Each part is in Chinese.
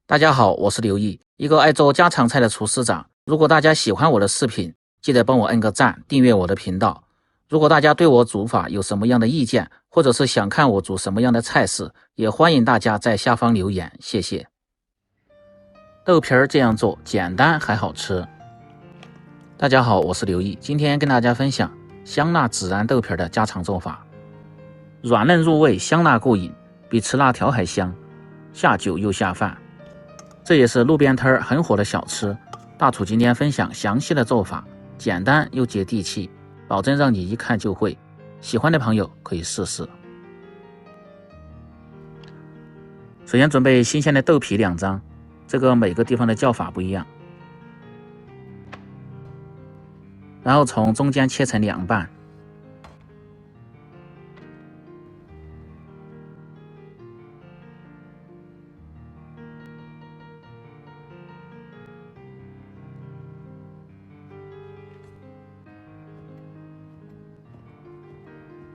大家好，我是刘毅，一个爱做家常菜的厨师长。如果大家喜欢我的视频，记得帮我摁个赞，订阅我的频道。如果大家对我煮法有什么样的意见，或者是想看我煮什么样的菜式，也欢迎大家在下方留言，谢谢。豆皮儿这样做简单还好吃。大家好，我是刘毅，今天跟大家分享香辣孜然豆皮儿的家常做法，软嫩入味，香辣过瘾，比吃辣条还香，下酒又下饭。这也是路边摊很火的小吃，大厨今天分享详细的做法，简单又接地气，保证让你一看就会。喜欢的朋友可以试试。首先准备新鲜的豆皮2张，这个每个地方的叫法不一样。然后从中间切成2半。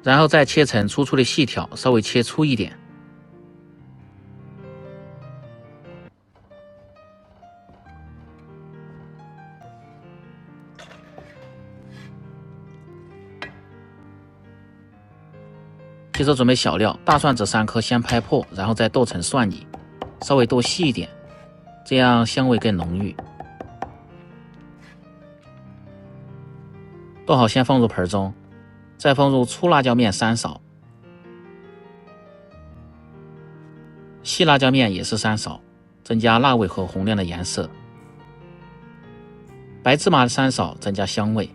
然后再切成粗粗的细条，稍微切粗一点。接着准备小料，大蒜子3颗，先拍破，然后再剁成蒜泥，稍微剁细一点，这样香味更浓郁。剁好先放入盆中，再放入粗辣椒面3勺，细辣椒面也是3勺，增加辣味和红亮的颜色。白芝麻3勺，增加香味。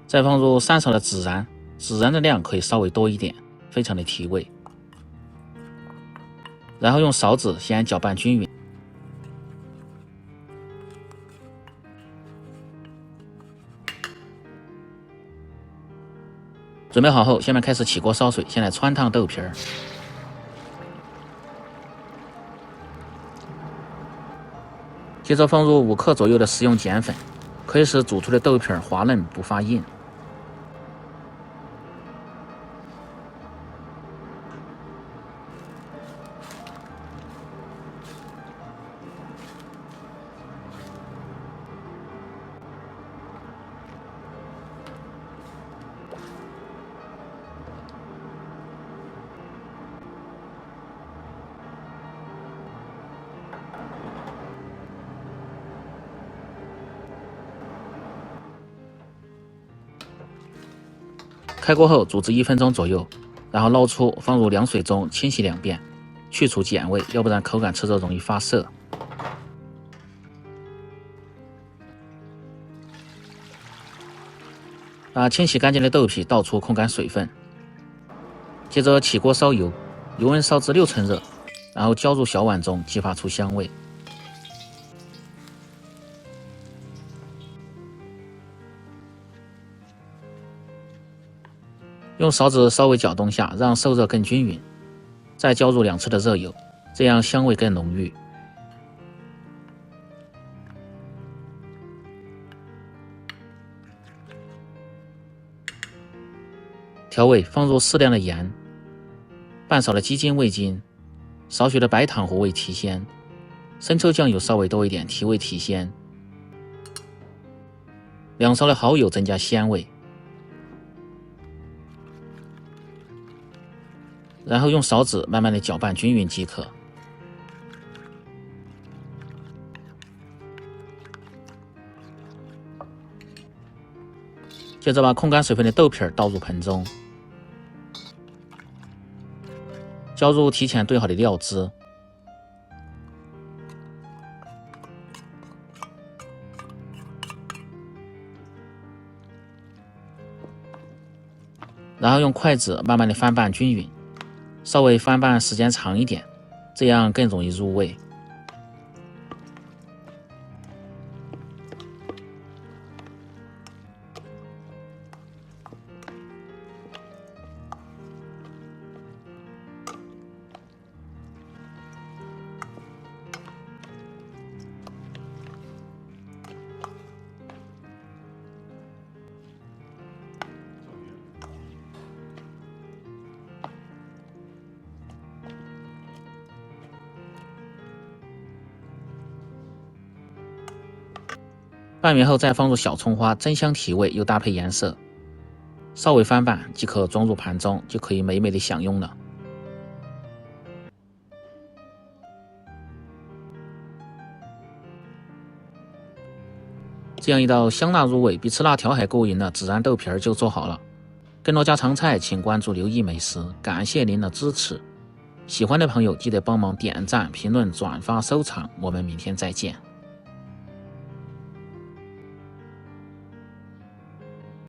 再放入3勺的孜然，孜然的量可以稍微多一点，非常的提味。然后用勺子先搅拌均匀。准备好后，下面开始起锅烧水，先来汆烫豆皮儿。接着放入5克左右的食用碱粉，可以使煮出的豆皮儿滑嫩不发硬。开锅后煮至1分钟左右，然后捞出，放入凉水中清洗2遍，去除碱味，要不然口感吃着容易发涩。把清洗干净的豆皮倒出，控干水分。接着起锅烧油，油温烧至6成热，然后浇入小碗中，激发出香味。用勺子稍微搅动下，让受热更均匀，再浇入2次的热油，这样香味更浓郁。调味放入适量的盐，半勺的鸡精、味精，少许的白糖和味提鲜，生抽酱油稍微多一点，提味提鲜，2勺的蚝油增加鲜味。然后用勺子慢慢的搅拌均匀即可。接着把控干水分的豆皮倒入盆中，浇入提前兑好的料汁，然后用筷子慢慢的翻拌均匀，稍微翻拌时间长一点，这样更容易入味。拌匀后再放入小葱花，增香提味又搭配颜色，稍微翻拌即可装入盘中，就可以美美的享用了。这样一道香辣入味，比吃辣条还过瘾的孜然豆皮儿就做好了。更多家常菜，请关注刘毅美食。感谢您的支持，喜欢的朋友记得帮忙点赞、评论、转发、收藏。我们明天再见。